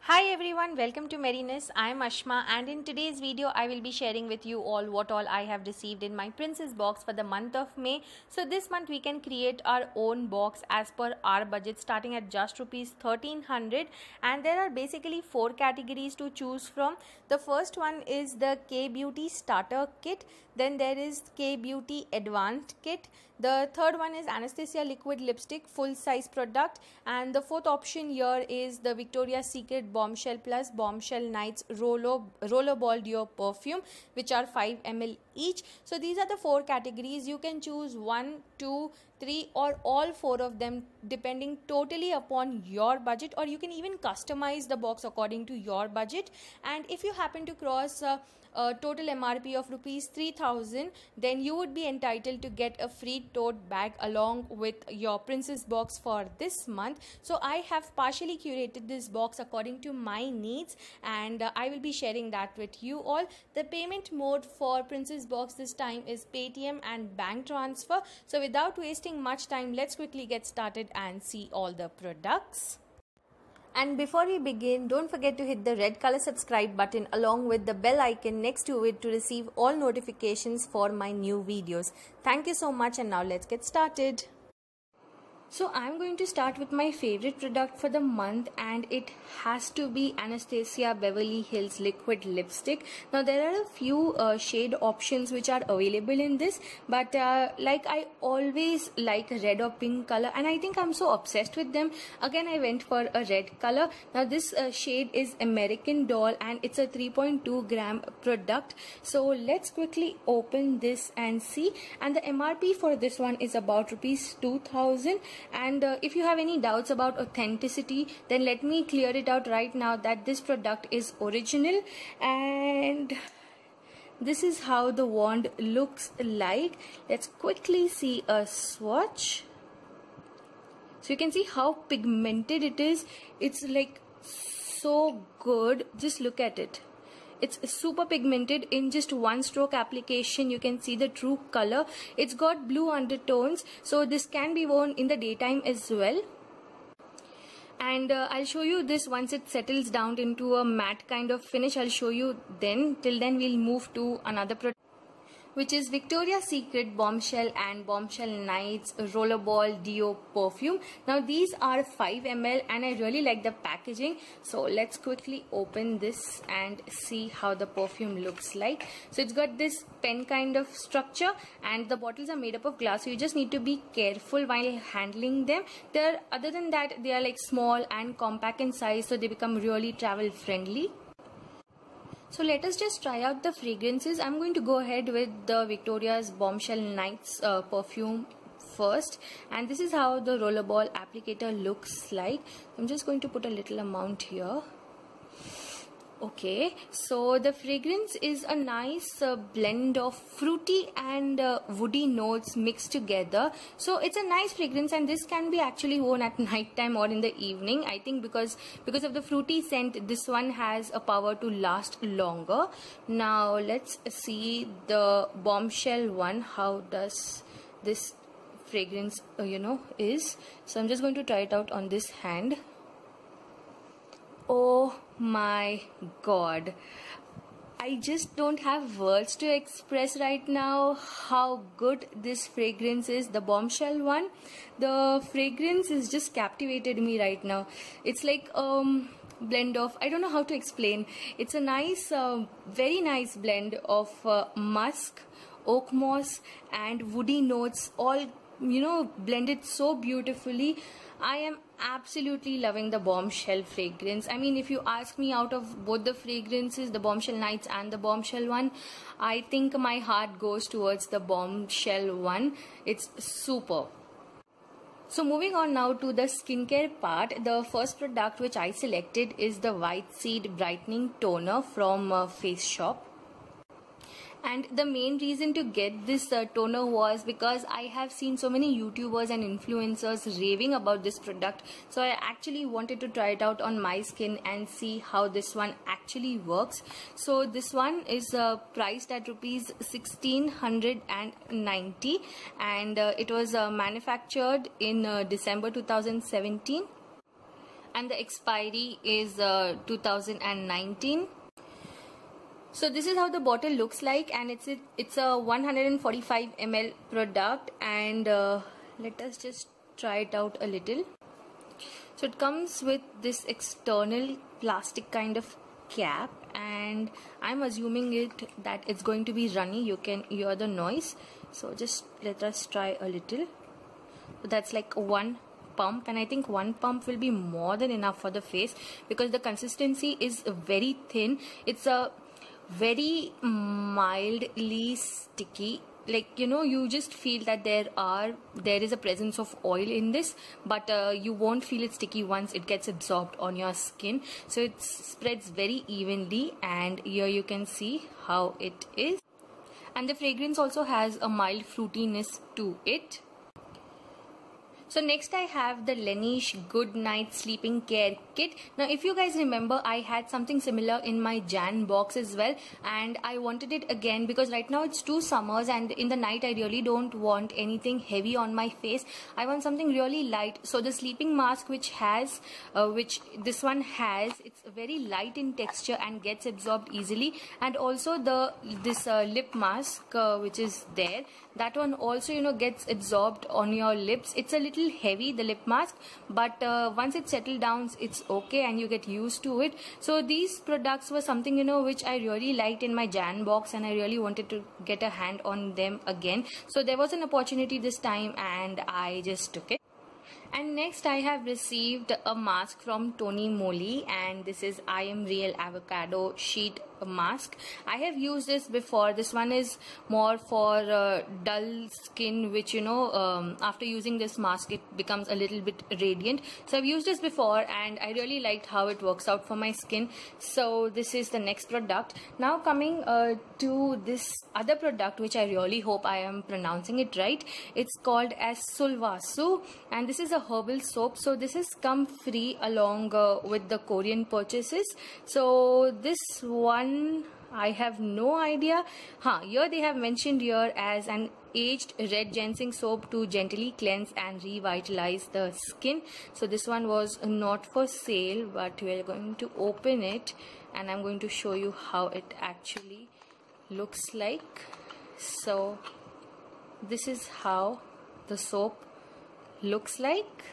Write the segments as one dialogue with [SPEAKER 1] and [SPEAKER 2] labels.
[SPEAKER 1] Hi everyone, welcome to Merriness. I am Ashma, and in today's video I will be sharing with you what all I have received in my princess box for the month of May. So this month we can create our own box as per our budget, starting at just rupees 1300, and there are basically 4 categories to choose from. The first one is the K Beauty starter kit, then there is K Beauty advanced kit, the third one is Anastasia liquid lipstick full size product, and the fourth option here is the Victoria's Secret Bombshell Plus Bombshell Nights Rollerball Duo Perfume, which are 5 ml each. So these are the 4 categories. You can choose 1, 2, 3 or all 4 of them depending totally upon your budget, or you can even customize the box according to your budget. And if you happen to cross a total MRP of rupees 3000, then you would be entitled to get a free tote bag along with your princess box for this month. So I have partially curated this box according to my needs, and I will be sharing that with you all. The payment mode for princess box this time is Paytm and bank transfer. So without wasting much time, let's quickly get started and see all the products. And before we begin, don't forget to hit the red color subscribe button along with the bell icon next to it to receive all notifications for my new videos. Thank you so much, and now let's get started. So I'm going to start with my favorite product for the month, and it has to be Anastasia Beverly Hills liquid lipstick. Now there are a few shade options which are available in this, but like I always like a red or pink color, and I think I'm so obsessed with them. Again, I went for a red color. Now this shade is American Doll, and it's a 3.2 gram product. So let's quickly open this and see. And the MRP for this one is about rupees 2000. And if you have any doubts about authenticity, then let me clear it out right now that this product is original, and this is how the wand looks like. Let's quickly see a swatch. So you can see how pigmented it is. It's like so good. Just look at it. It's super pigmented. In just one stroke application, you can see the true color. It's got blue undertones, so this can be worn in the daytime as well. And I'll show you this once it settles down into a matte kind of finish. I'll show you then. Till then, we'll move to another product, which is Victoria's Secret Bombshell and Bombshell Nights Rollerball Duo Perfume. Now these are 5 ml, and I really like the packaging. So let's quickly open this and see how the perfume looks like. So it's got this pen kind of structure, and the bottles are made up of glass, so you just need to be careful while handling them. Other than that, they are like small and compact in size, so they become really travel friendly. So let us just try out the fragrances. I'm going to go ahead with the Victoria's Bombshell Nights perfume first, and this is how the rollerball applicator looks like. I'm just going to put a little amount here. Okay, so the fragrance is a nice blend of fruity and woody notes mixed together. So it's a nice fragrance, and this can be actually worn at night time or in the evening. I think because of the fruity scent, this one has a power to last longer. Now let's see the Bombshell one. How does this fragrance is? So I'm just going to try it out on this hand. Oh my god, I just don't have words to express right now how good this fragrance is, the Bombshell one. The fragrance has just captivated me right now. It's like blend of, I don't know how to explain. It's a nice, very nice blend of musk, oak moss and woody notes, all blended so beautifully. I am absolutely loving the Bombshell fragrance. I mean, if you ask me, out of both the fragrances, the Bombshell Nights and the Bombshell one, I think my heart goes towards the Bombshell one. It's super. So moving on now to the skincare part, the first product which I selected is the White Seed Brightening Toner from Face Shop. And the main reason to get this toner was because I have seen so many YouTubers and influencers raving about this product. So I actually wanted to try it out on my skin and see how this one actually works. So this one is priced at rupees 1690, and it was manufactured in December 2017. and the expiry is 2019. So this is how the bottle looks like, and it's a 145 ml product, and let us just try it out a little. So it comes with this external plastic kind of cap, and I'm assuming that it's going to be runny. You can hear the noise, so just let us try a little. So that's like one pump, and I think one pump will be more than enough for the face because the consistency is very thin. It's a very mildly sticky, like, you know, you just feel that there is a presence of oil in this, but you won't feel it sticky once it gets absorbed on your skin. So it spreads very evenly, and here you can see how it is, and the fragrance also has a mild fruitiness to it. So next I have the Laneige Good Night Sleeping Care Kit. Now if you guys remember, I had something similar in my Jan box as well, and I wanted it again because right now it's 2 summers and in the night I really don't want anything heavy on my face. I want something really light. So the sleeping mask which this one has, it's very light in texture and gets absorbed easily, and also this lip mask which is there, that one also, you know, gets absorbed on your lips. It's a little heavy, the lip mask, but once it settles down, it's okay and you get used to it. So these products were something, you know, which I really liked in my Jan box, and I really wanted to get a hand on them again. So there was an opportunity this time and I just took it. And next I have received a mask from Tony Moly, and this is I Am Real Avocado Sheet Mask. I have used this before. This one is more for dull skin, which, you know, after using this mask it becomes a little bit radiant. So I've used this before and I really liked how it works out for my skin. So this is the next product. Now coming to this other product, which I really hope I am pronouncing it right. It's called as Sulvasu, and this is a herbal soap. So this has come free along with the Korean purchases. So this one, I have no idea. Here they have mentioned here as an aged red ginseng soap to gently cleanse and revitalize the skin. So this one was not for sale, but we are going to open it and I'm going to show you how it actually looks like. So this is how the soap looks like.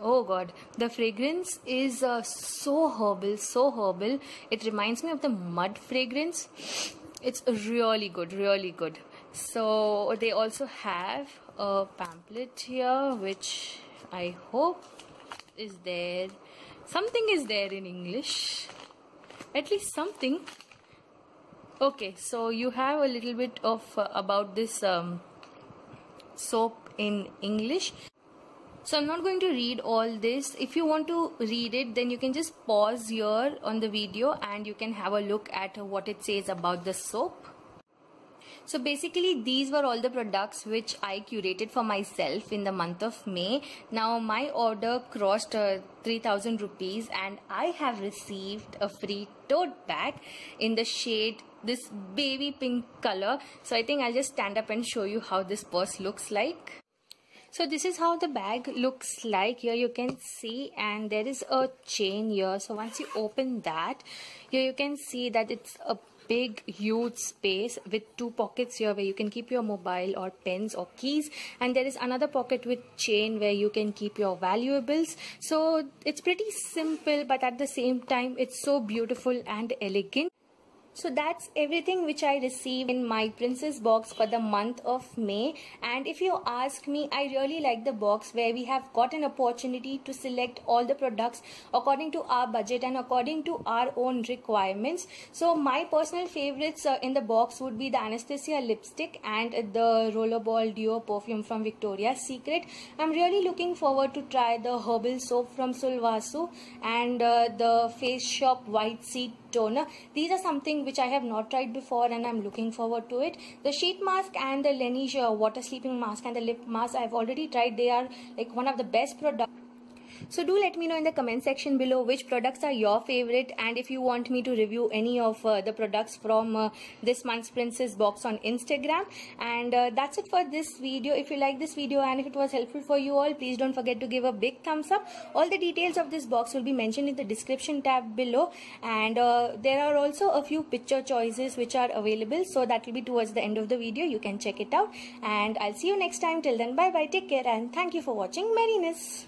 [SPEAKER 1] Oh god, the fragrance is so herbal. It reminds me of the mud fragrance. It's really good, really good. So they also have a pamphlet here, which I hope is there. Something is there in English, at least something. Okay, so you have a little bit of about this soap in English. So I'm not going to read all this. If you want to read it, then you can just pause here on the video and you can have a look at what it says about the soap. So basically these were all the products which I curated for myself in the month of May. Now my order crossed 3,000 rupees and I have received a free tote bag in the shade this baby pink color. So I think I'll just stand up and show you how this purse looks like. So this is how the bag looks like. Here you can see, and there is a chain here. So once you open that, here you can see that it's a big huge space with 2 pockets here where you can keep your mobile or pens or keys, and there is another pocket with chain where you can keep your valuables. So it's pretty simple, but at the same time it's so beautiful and elegant. So that's everything which I received in my princess box for the month of May. And if you ask me, I really like the box where we have got an opportunity to select all the products according to our budget and according to our own requirements. So my personal favorites in the box would be the Anastasia lipstick and the Rollerball Duo perfume from Victoria's Secret. I'm really looking forward to try the herbal soap from Sulvasu and the Face Shop White Seed toner. These are something which I have not tried before and I'm looking forward to it. The sheet mask and the Laneige water sleeping mask and the lip mask I've already tried. They are like one of the best products. So do let me know in the comment section below which products are your favorite, and if you want me to review any of the products from this month's Princess box on Instagram. And that's it for this video. If you like this video and if it was helpful for you all, please don't forget to give a big thumbs up. All the details of this box will be mentioned in the description tab below, and there are also a few picture choices which are available, so that will be towards the end of the video. You can check it out, and I'll see you next time. Till then, bye bye, take care, and thank you for watching Merriness.